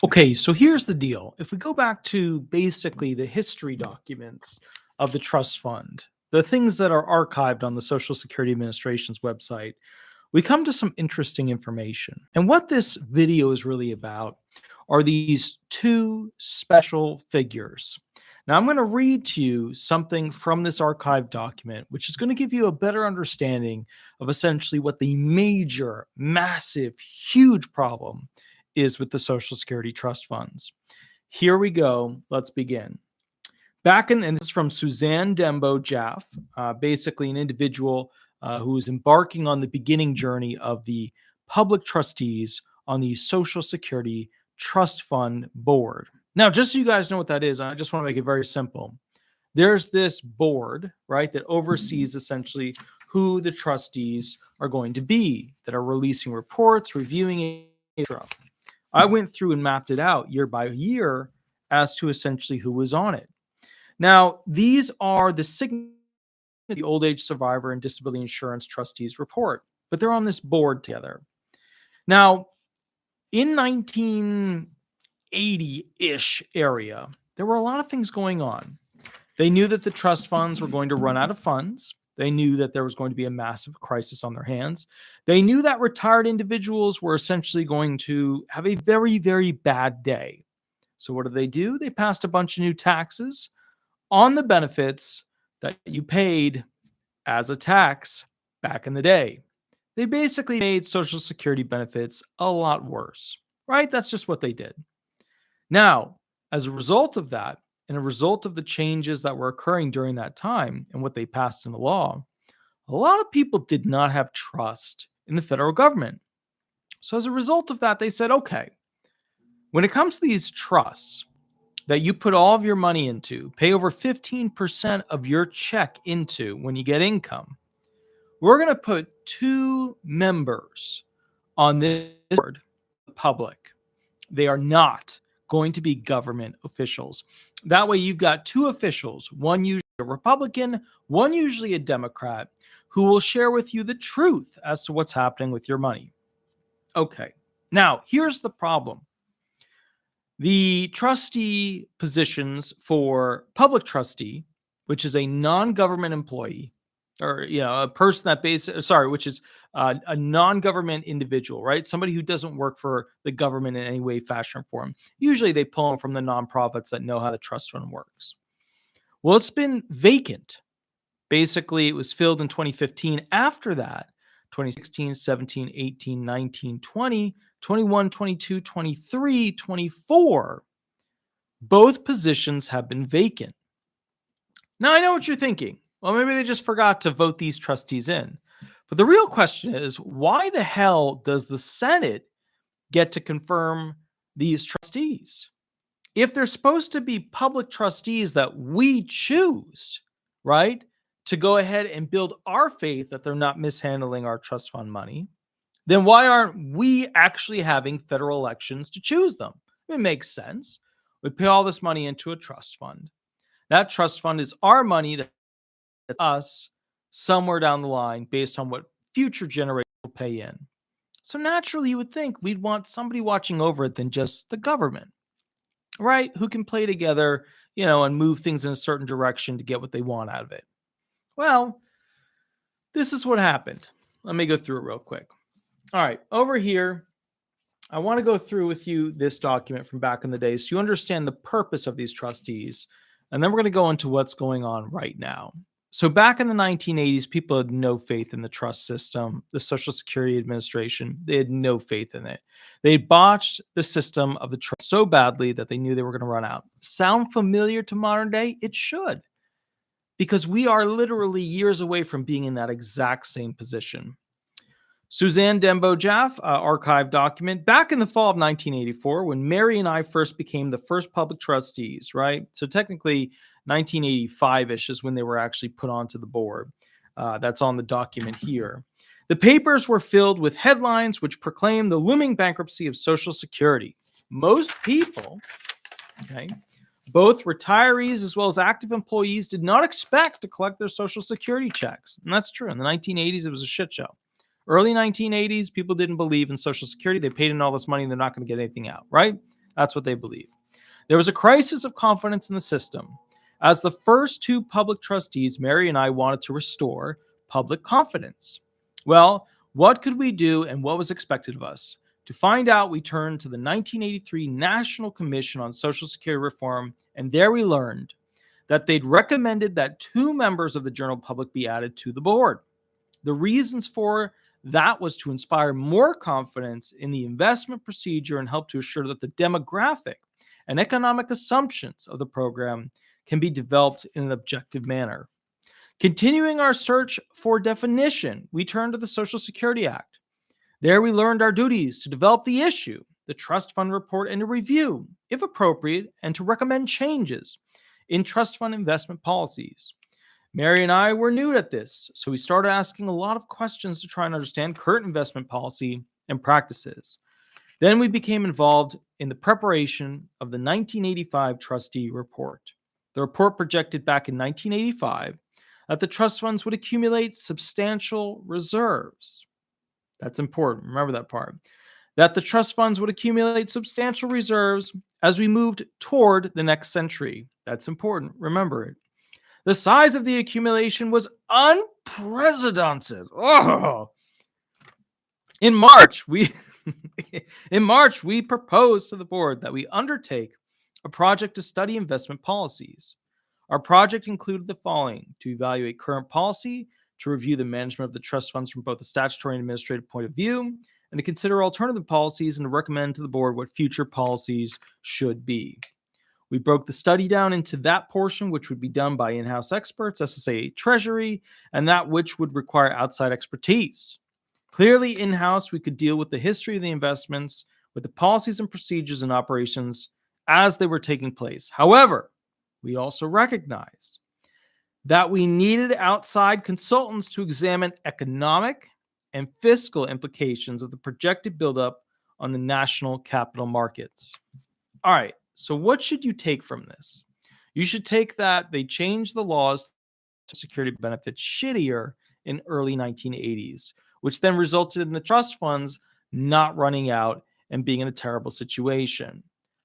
Okay, so here's the deal. If we go back to basically the history documents of the trust fund, the things that are archived on the Social Security Administration's website, we come to some interesting information. And what this video is really about are these two special figures. Now, I'm going to read to you something from this archived document, which is going to give you a better understanding of essentially what the major, massive, huge problem is with the Social Security trust funds. Here we go. Let's begin. And this is from Suzanne Dembo Jaff, basically an individual who is embarking on the beginning journey of the public trustees on the Social Security Trust Fund Board. Now, just so you guys know what that is, I just want to make it very simple. There's this board, right, that oversees essentially who the trustees are going to be, that are releasing reports, reviewing, etc. I went through and mapped it out year by year as to essentially who was on it. Now, these are the signatures of the Old Age Survivor and Disability Insurance Trustees report, but they're on this board together. Now, in 1980-ish area, there were a lot of things going on. They knew that the trust funds were going to run out of funds. They knew that there was going to be a massive crisis on their hands. They knew that retired individuals were essentially going to have a very, very bad day. So what do? They passed a bunch of new taxes on the benefits that you paid as a tax back in the day. They basically made Social Security benefits a lot worse, right? That's just what they did. Now, as a result of that, and a result of the changes that were occurring during that time and what they passed into law, a lot of people did not have trust in the federal government. So as a result of that, they said, okay, when it comes to these trusts that you put all of your money into, pay over 15% of your check into when you get income, we're going to put two members on this board, the public. They are not going to be government officials. That way you've got two officials, one usually a Republican, one usually a Democrat, who will share with you the truth as to what's happening with your money. Okay, now here's the problem. The trustee positions for public trustee, which is a non-government employee, or a person that which is a non-government individual, right? Somebody who doesn't work for the government in any way, fashion, or form. Usually they pull them from the nonprofits that know how the trust fund works. Well, it's been vacant. Basically, it was filled in 2015. After that, 2016, 17, 18, 19, 20, 21, 22, 23, 24, both positions have been vacant. Now, I know what you're thinking. Well, maybe they just forgot to vote these trustees in. But the real question is, why the hell does the Senate get to confirm these trustees? If they're supposed to be public trustees that we choose, right, to go ahead and build our faith that they're not mishandling our trust fund money, then why aren't we actually having federal elections to choose them? It makes sense. We pay all this money into a trust fund. That trust fund is our money that us somewhere down the line based on what future generations will pay in. So naturally, you would think we'd want somebody watching over it than just the government, right? Who can play together, and move things in a certain direction to get what they want out of it. Well, this is what happened. Let me go through it real quick. All right, over here, I want to go through with you this document from back in the day so you understand the purpose of these trustees. And then we're going to go into what's going on right now. So back in the 1980s, people had no faith in the trust system, the Social Security Administration. They had no faith in it. They botched the system of the trust so badly that they knew they were going to run out. Sound familiar to modern day? It should, because we are literally years away from being in that exact same position. Suzanne Dembo Jaff, archived document, back in the fall of 1984, when Mary and I first became the first public trustees, right? So technically 1985-ish is when they were actually put onto the board. That's on the document here. The papers were filled with headlines which proclaimed the looming bankruptcy of Social Security. Most people, okay, both retirees as well as active employees, did not expect to collect their Social Security checks. And that's true. In the 1980s, it was a shit show. Early 1980s, people didn't believe in Social Security. They paid in all this money and they're not going to get anything out, right? That's what they believe. There was a crisis of confidence in the system. As the first two public trustees, Mary and I wanted to restore public confidence. Well, what could we do and what was expected of us? To find out, we turned to the 1983 National Commission on Social Security Reform, and there we learned that they'd recommended that 2 members of the general public be added to the board. The reasons for that was to inspire more confidence in the investment procedure and help to assure that the demographic and economic assumptions of the program can be developed in an objective manner. Continuing our search for definition, we turned to the Social Security Act. There we learned our duties to develop the issue, the trust fund report, and to review, if appropriate, and to recommend changes in trust fund investment policies. Mary and I were new at this, so we started asking a lot of questions to try and understand current investment policy and practices. Then we became involved in the preparation of the 1985 trustee report. The report projected back in 1985 that the trust funds would accumulate substantial reserves. That's important. Remember that part. That the trust funds would accumulate substantial reserves as we moved toward the next century. That's important. Remember it. The size of the accumulation was unprecedented. Oh. In March, we proposed to the board that we undertake a project to study investment policies. Our project included the following: to evaluate current policy, to review the management of the trust funds from both a statutory and administrative point of view, and to consider alternative policies and to recommend to the board what future policies should be. We broke the study down into that portion which would be done by in-house experts, SSA Treasury, and that which would require outside expertise. Clearly, in-house, we could deal with the history of the investments, with the policies and procedures and operations as they were taking place. However, we also recognized that we needed outside consultants to examine economic and fiscal implications of the projected buildup on the national capital markets. All right, so what should you take from this? You should take that they changed the laws to security benefits shittier in early 1980s, which then resulted in the trust funds not running out and being in a terrible situation.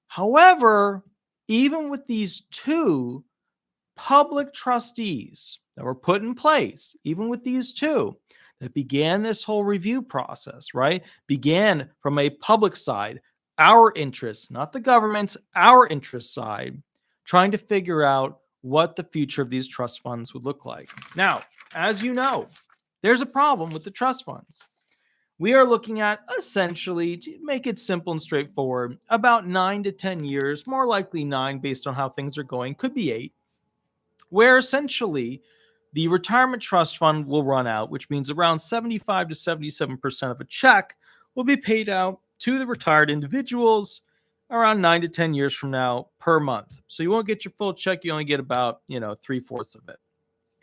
However, even with these 2 public trustees that were put in place, even with these 2 that began this whole review process, right? Began from a public side, our interests, not the government's, our interest side, trying to figure out what the future of these trust funds would look like. Now, as you know, there's a problem with the trust funds. We are looking at, essentially, to make it simple and straightforward, about 9 to 10 years, more likely 9 based on how things are going, could be 8, where essentially the retirement trust fund will run out, which means around 75 to 77% of a check will be paid out to the retired individuals around 9 to 10 years from now per month. So you won't get your full check. You only get about, 3/4 of it.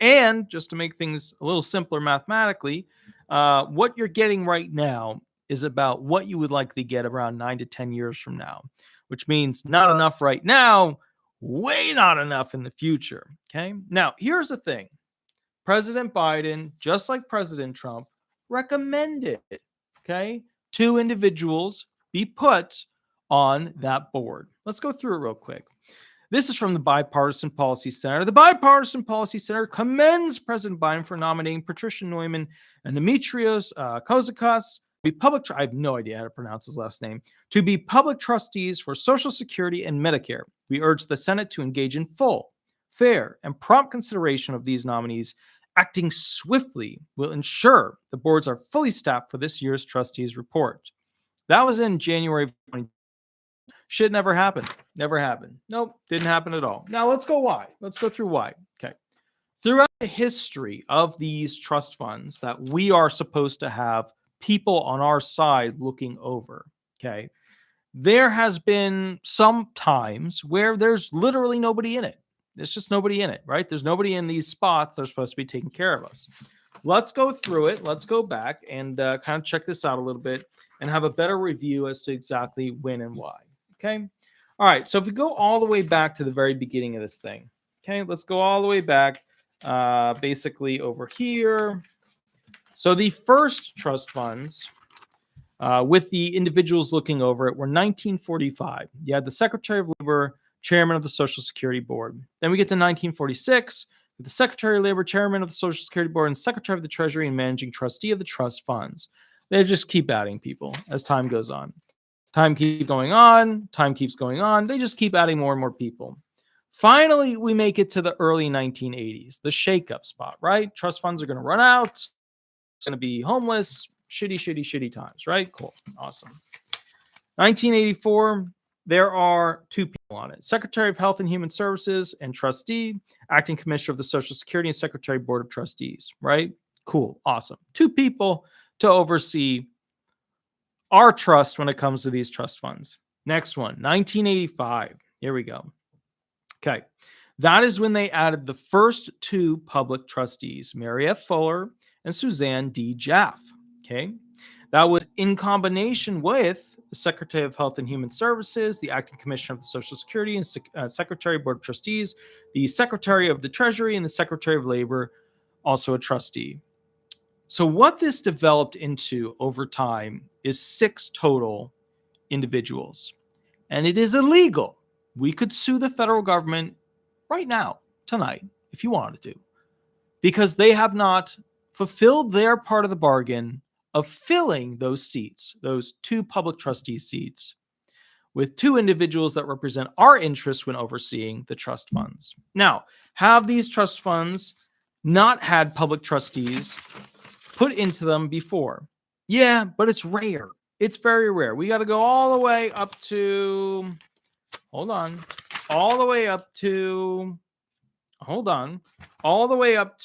And just to make things a little simpler mathematically, what you're getting right now is about what you would likely get around 9 to 10 years from now, which means not enough right now, way not enough in the future. Okay. Now, here's the thing. President Biden, just like President Trump, recommended, 2 individuals be put on that board. Let's go through it real quick. This is from the Bipartisan Policy Center. The Bipartisan Policy Center commends President Biden for nominating Patricia Neumann and Demetrios Kozakas to be I have no idea how to pronounce his last name, to be public trustees for Social Security and Medicare. We urge the Senate to engage in full, fair, and prompt consideration of these nominees. Acting swiftly will ensure the boards are fully staffed for this year's trustees report. That was in January of 2020. Shit never happened. Never happened. Nope, didn't happen at all. Now let's go why. Let's go through why. Okay. Throughout the history of these trust funds that we are supposed to have people on our side looking over, okay, there has been some times where there's literally nobody in it. There's just nobody in it, right? There's nobody in these spots that are supposed to be taking care of us. Let's go through it. Let's go back and kind of check this out a little bit and have a better review as to exactly when and why. Okay. All right. So if we go all the way back to the very beginning of this thing, okay, let's go all the way back basically over here. So the first trust funds with the individuals looking over it were 1945. You had the Secretary of Labor, Chairman of the Social Security Board. Then we get to 1946 with the Secretary of Labor, Chairman of the Social Security Board, and Secretary of the Treasury and Managing Trustee of the trust funds. They just keep adding people as time goes on. Time keeps going on. Time keeps going on. They just keep adding more and more people. Finally, we make it to the early 1980s, the shakeup spot, right? Trust funds are going to run out. It's going to be homeless. Shitty times, right? Cool. Awesome. 1984, there are two people on it. Secretary of Health and Human Services and trustee, acting commissioner of the Social Security and Secretary Board of Trustees, right? Cool. Awesome. Two people to oversee our trust when it comes to these trust funds. Next one, 1985. Here we go. Okay. That is when they added the first two public trustees, Mary F. Fuller and Suzanne D. Jaff. Okay. That was in combination with the Secretary of Health and Human Services, the acting commissioner of the Social Security and Secretary Board of Trustees, the Secretary of the Treasury, and the Secretary of Labor, also a trustee. So what this developed into over time is 6 total individuals. And it is illegal. We could sue the federal government right now, tonight, if you wanted to, because they have not fulfilled their part of the bargain of filling those seats, those 2 public trustee seats, with 2 individuals that represent our interests when overseeing the trust funds. Now, have these trust funds not had public trustees put into them before? Yeah, but it's rare. It's very rare. We got to go all the way up to, all the way up to, all the way up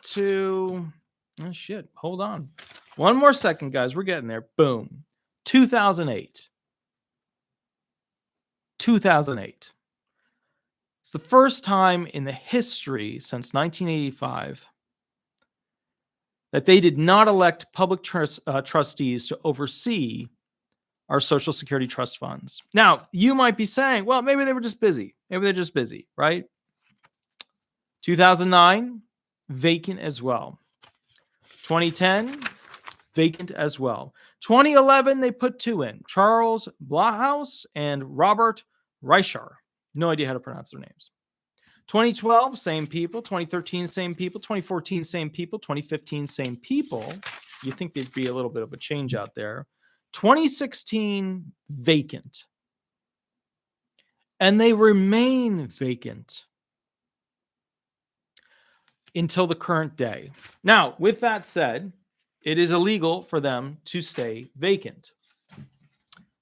to, oh shit, hold on. One more second, guys. We're getting there. Boom. 2008. 2008. It's the first time in the history since 1985 that they did not elect public trustees to oversee our Social Security trust funds. Now, you might be saying, well, maybe they were just busy. Maybe they're just busy, right? 2009, vacant as well. 2010, vacant as well. 2011, they put 2 in, Charles Blahaus and Robert Reichar. No idea how to pronounce their names. 2012, same people. 2013, same people. 2014, same people. 2015, same people. You think there'd be a little bit of a change out there. 2016, vacant. And they remain vacant until the current day. Now, with that said, it is illegal for them to stay vacant.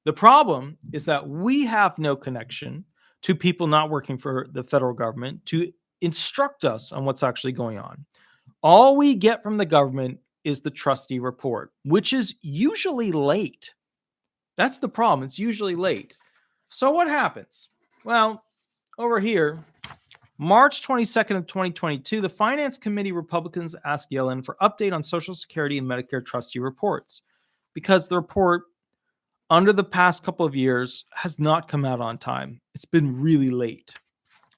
The problem is that we have no connection to people not working for the federal government to instruct us on what's actually going on. All we get from the government is the trustee report, which is usually late. That's the problem. It's usually late. So what happens? Well, over here, March 22nd of 2022, the Finance Committee Republicans asked Yellen for update on Social Security and Medicare trustee reports because the report under the past couple of years has not come out on time. It's been really late.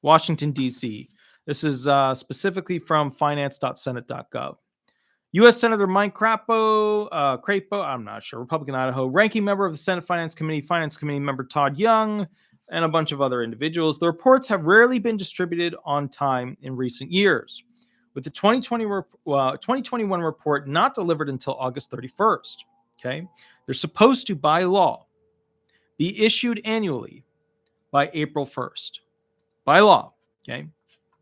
Washington, D.C. This is specifically from finance.senate.gov. U.S. Senator Mike Crapo, I'm not sure, Republican Idaho, ranking member of the Senate Finance Committee member Todd Young, and a bunch of other individuals. The reports have rarely been distributed on time in recent years, with the 2021 report not delivered until August 31st. Okay, they're supposed to, by law, be issued annually by April 1st. By law. Okay.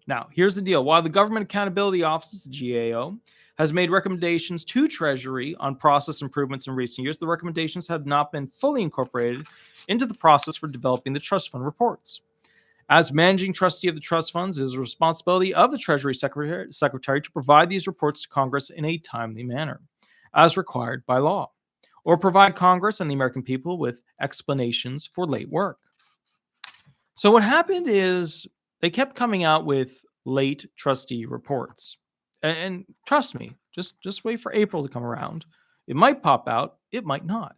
Now, here's the deal. While the Government Accountability Office, the GAO, has made recommendations to Treasury on process improvements in recent years, the recommendations have not been fully incorporated into the process for developing the trust fund reports. As managing trustee of the trust funds, it is the responsibility of the Treasury Secretary to provide these reports to Congress in a timely manner, as required by law, or provide Congress and the American people with explanations for late work. So what happened is they kept coming out with late trustee reports. And trust me, just wait for April to come around. It might pop out, it might not.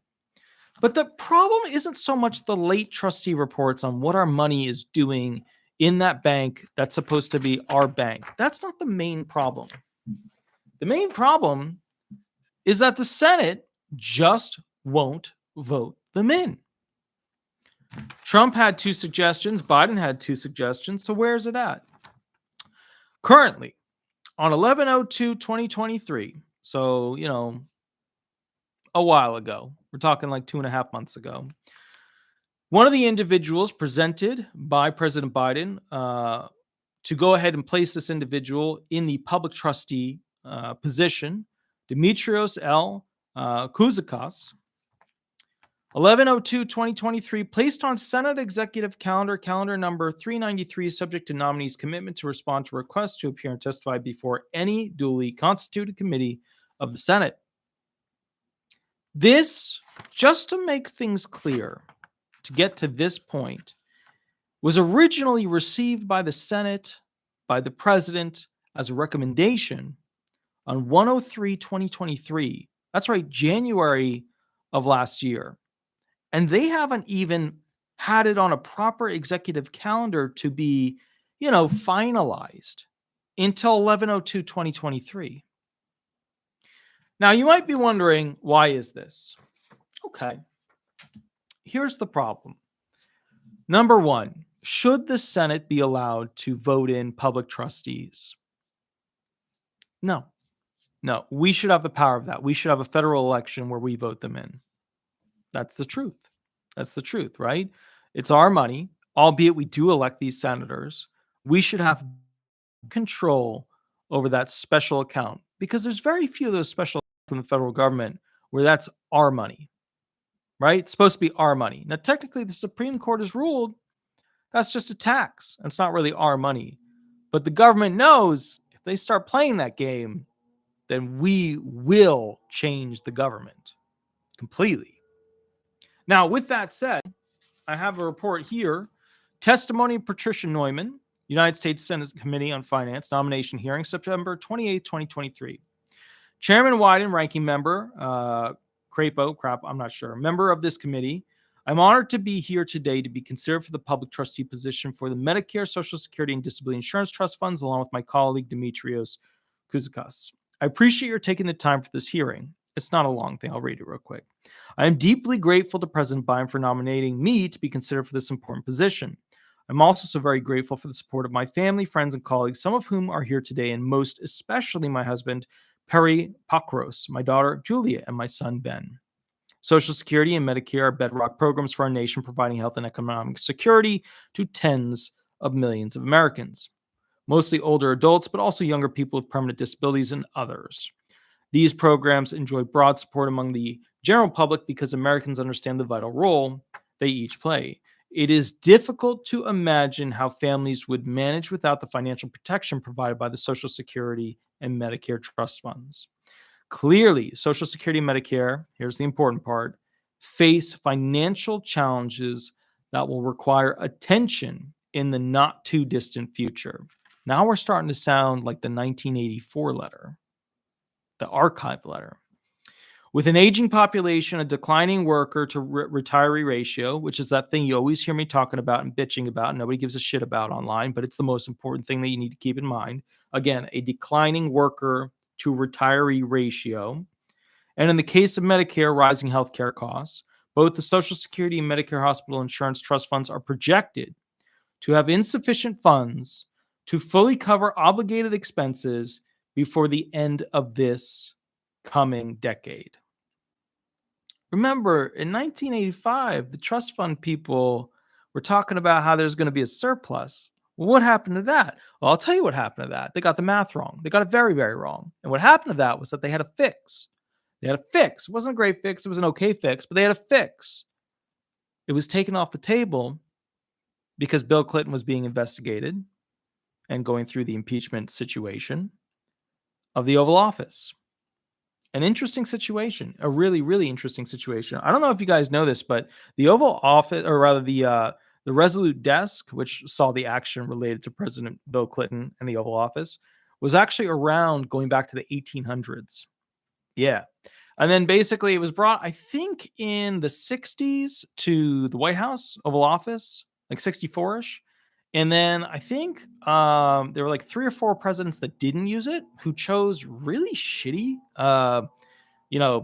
But the problem isn't so much the late trustee reports on what our money is doing in that bank that's supposed to be our bank. That's not the main problem. The main problem is that the Senate just won't vote them in. Trump had 2 suggestions. Biden had 2 suggestions. So where's it at? Currently, on 11/02/2023, so, a while ago, we're talking like 2.5 months ago, one of the individuals presented by President Biden to go ahead and place this individual in the public trustee position, Demetrios L. Kouzakos, 11/02/2023, placed on Senate Executive Calendar number 393, subject to nominees' commitment to respond to requests to appear and testify before any duly constituted committee of the Senate. This, just to make things clear, to get to this point, was originally received by the Senate, by the president, as a recommendation on 1/03/2023. That's right, January of last year. And they haven't even had it on a proper executive calendar to be, finalized until 11/02/2023. Now, you might be wondering, why is this? Okay. Here's the problem. Number one, should the Senate be allowed to vote in public trustees? No. We should have the power of that. We should have a federal election where we vote them in. That's the truth. That's the truth, right? It's our money, albeit we do elect these senators. We should have control over that special account because there's very few of those special accounts from the federal government where that's our money, right? It's supposed to be our money. Now, technically, the Supreme Court has ruled that's just a tax. It's not really our money. But the government knows if they start playing that game, then we will change the government completely. Now, with that said, I have a report here. Testimony of Patricia Neumann, United States Senate Committee on Finance, nomination hearing, September 28, 2023. Chairman Wyden, ranking member, I'm not sure, member of this committee. I'm honored to be here today to be considered for the public trustee position for the Medicare, Social Security, and Disability Insurance Trust Funds, along with my colleague, Demetrios Kouzakos. I appreciate your taking the time for this hearing. It's not a long thing. I'll read it real quick. I am deeply grateful to President Biden for nominating me to be considered for this important position. I'm also so very grateful for the support of my family, friends, and colleagues, some of whom are here today, and most especially my husband, Perry Pakros, my daughter, Julia, and my son, Ben. Social Security and Medicare are bedrock programs for our nation, providing health and economic security to tens of millions of Americans, mostly older adults, but also younger people with permanent disabilities and others. These programs enjoy broad support among the general public because Americans understand the vital role they each play. It is difficult to imagine how families would manage without the financial protection provided by the Social Security and Medicare trust funds. Clearly, Social Security and Medicare, here's the important part, face financial challenges that will require attention in the not too distant future. Now we're starting to sound like the 1984 letter, the archive letter. With an aging population, a declining worker to retiree ratio, which is that thing you always hear me talking about and bitching about, and nobody gives a shit about online, but it's the most important thing that you need to keep in mind. Again, a declining worker to retiree ratio. And in the case of Medicare, rising healthcare costs, both the Social Security and Medicare hospital insurance trust funds are projected to have insufficient funds to fully cover obligated expenses before the end of this coming decade. Remember, in 1985, the trust fund people were talking about how there's going to be a surplus. Well, what happened to that? Well, I'll tell you what happened to that. They got the math wrong. They got it very, very wrong. And what happened to that was that they had a fix. They had a fix. It wasn't a great fix. It was an okay fix, but they had a fix. It was taken off the table because Bill Clinton was being investigated and going through the impeachment situation of the Oval Office. An interesting situation, a really, really interesting situation. I don't know if you guys know this, but the Oval Office, or rather the Resolute Desk, which saw the action related to President Bill Clinton and the Oval Office, was actually around going back to the 1800s. Yeah. And then basically it was brought, I think, in the 60s to the White House, Oval Office, like 64-ish. And then I think there were like 3 or 4 presidents that didn't use it, who chose really shitty,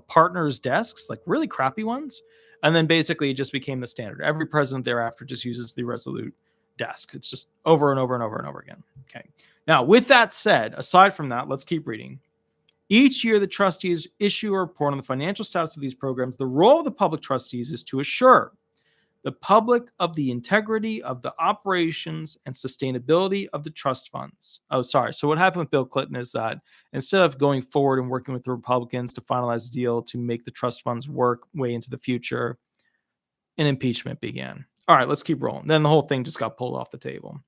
partners' desks, like really crappy ones. And then basically it just became the standard. Every president thereafter just uses the Resolute desk. It's just over and over and over and over again. Okay. Now, with that said, aside from that, let's keep reading. Each year, the trustees issue a report on the financial status of these programs. The role of the public trustees is to assure the public of the integrity of the operations and sustainability of the trust funds. Oh, sorry. So what happened with Bill Clinton is that instead of going forward and working with the Republicans to finalize a deal to make the trust funds work way into the future, an impeachment began. All right, let's keep rolling. Then the whole thing just got pulled off the table.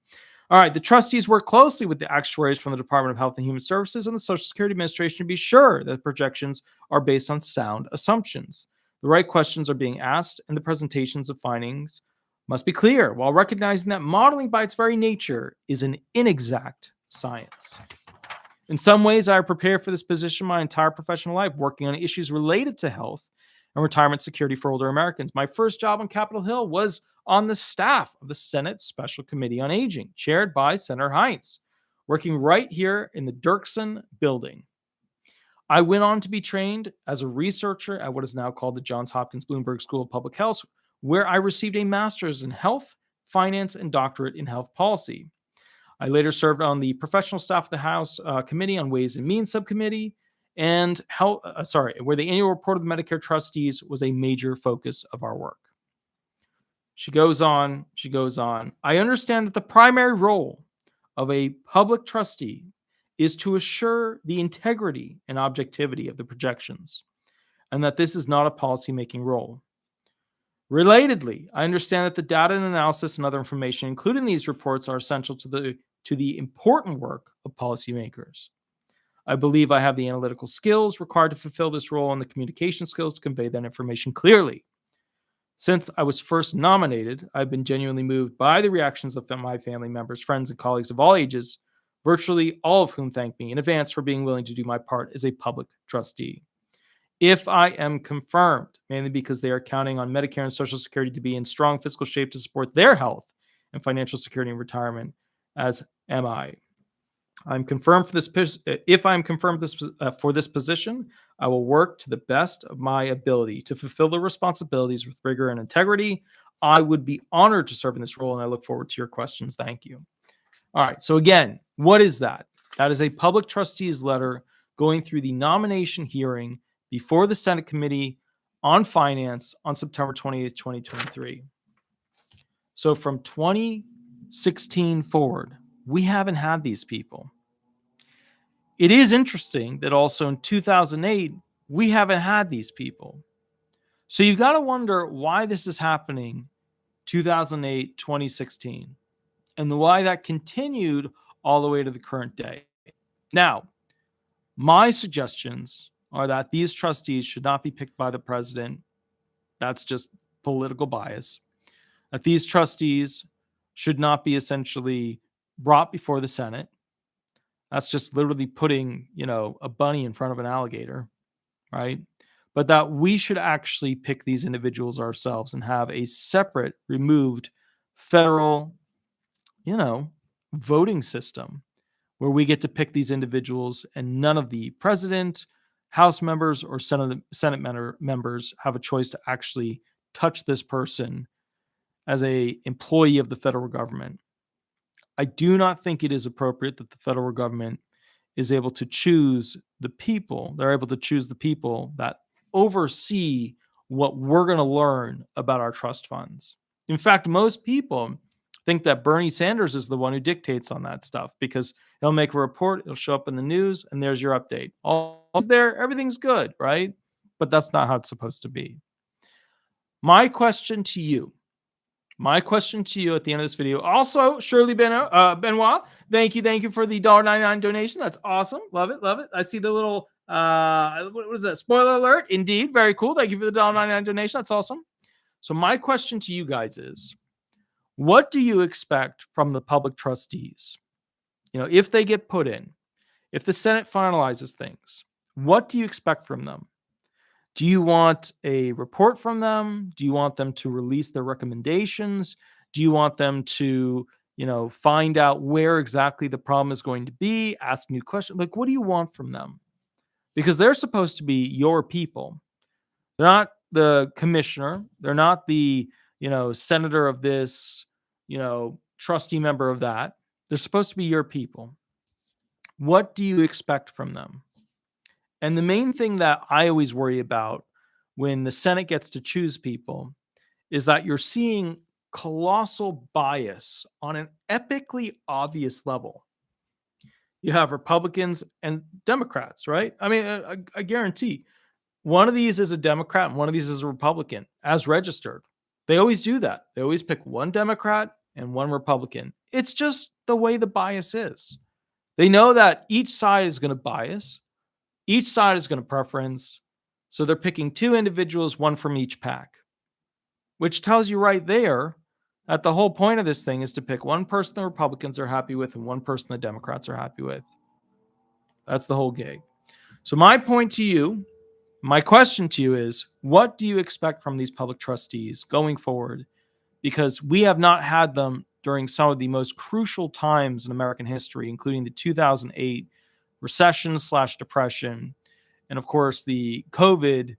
All right, the trustees work closely with the actuaries from the Department of Health and Human Services and the Social Security Administration to be sure that projections are based on sound assumptions. The right questions are being asked, and the presentations of findings must be clear, while recognizing that modeling by its very nature is an inexact science. In some ways, I have prepared for this position my entire professional life, working on issues related to health and retirement security for older Americans. My first job on Capitol Hill was on the staff of the Senate Special Committee on Aging, chaired by Senator Heinz, working right here in the Dirksen building. I went on to be trained as a researcher at what is now called the Johns Hopkins Bloomberg School of Public Health, where I received a master's in health, finance, and doctorate in health policy. I later served on the professional staff of the House Committee on Ways and Means Subcommittee, and where the annual report of the Medicare trustees was a major focus of our work. She goes on. I understand that the primary role of a public trustee is to assure the integrity and objectivity of the projections, and that this is not a policymaking role. Relatedly, I understand that the data and analysis and other information included in these reports are essential to the important work of policymakers. I believe I have the analytical skills required to fulfill this role and the communication skills to convey that information clearly. Since I was first nominated, I've been genuinely moved by the reactions of my family members, friends, and colleagues of all ages, virtually all of whom thank me in advance for being willing to do my part as a public trustee. If I am confirmed, mainly because they are counting on Medicare and Social Security to be in strong fiscal shape to support their health and financial security and retirement, as am I. If I am confirmed for this position, I will work to the best of my ability to fulfill the responsibilities with rigor and integrity. I would be honored to serve in this role, and I look forward to your questions. Thank you. All right. So again, what is that? That is a public trustee's letter going through the nomination hearing before the Senate Committee on Finance on September 28th, 2023. So from 2016 forward, we haven't had these people. It is interesting that also in 2008, we haven't had these people. So you've got to wonder why this is happening 2008, 2016, and why that continued all the way to the current day. Now, my suggestions are that these trustees should not be picked by the president. That's just political bias. That these trustees should not be essentially brought before the Senate. That's just literally putting, a bunny in front of an alligator, right? But that we should actually pick these individuals ourselves and have a separate, removed federal, voting system where we get to pick these individuals and none of the president, House members, or Senate members have a choice to actually touch this person as an employee of the federal government. I do not think it is appropriate that the federal government is able to choose the people. They're able to choose the people that oversee what we're going to learn about our trust funds. In fact, most people think that Bernie Sanders is the one who dictates on that stuff because he'll make a report, it'll show up in the news, and there's your update. All's there, everything's good, right? But that's not how it's supposed to be. My question to you at the end of this video. Also, Shirley Benoit, thank you for the $1.99 donation. That's awesome. Love it. I see the little, what is that? Spoiler alert. Indeed. Very cool. Thank you for the $1.99 donation. That's awesome. So my question to you guys is, what do you expect from the public trustees? If they get put in, if the Senate finalizes things, what do you expect from them? Do you want a report from them? Do you want them to release their recommendations? Do you want them to find out where exactly the problem is going to be, ask new questions. Like, what do you want from them? Because they're supposed to be your people. They're not the commissioner. They're not the, senator of this, trustee member of that. They're supposed to be your people. What do you expect from them? And the main thing that I always worry about when the Senate gets to choose people is that you're seeing colossal bias on an epically obvious level. You have Republicans and Democrats, right? I mean, I guarantee one of these is a Democrat and one of these is a Republican as registered. They always do that. They always pick one Democrat and one Republican. It's just the way the bias is. They know that each side is going to bias, each side is going to preference. So they're picking two individuals, one from each pack, which tells you right there that the whole point of this thing is to pick one person the Republicans are happy with and one person the Democrats are happy with. That's the whole gig. So my point to you, my question to you is, what do you expect from these public trustees going forward? Because we have not had them during some of the most crucial times in American history, including the 2008 recession/depression, and of course the COVID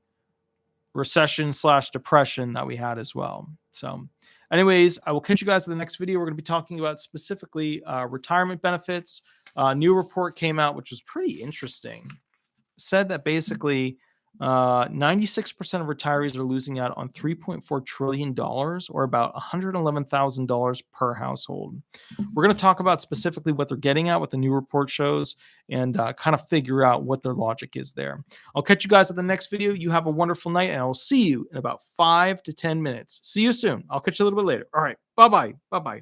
recession/depression that we had as well. So anyways, I will catch you guys in the next video. We're going to be talking about specifically retirement benefits. A new report came out, which was pretty interesting. Said that basically 96% of retirees are losing out on $3.4 trillion, or about $111,000 per household. We're going to talk about specifically what they're getting at, what the new report shows, and kind of figure out what their logic is there. I'll catch you guys at the next video. You have a wonderful night, and I will see you in about 5 to 10 minutes. See you soon. I'll catch you a little bit later. All right. Bye-bye. Bye-bye.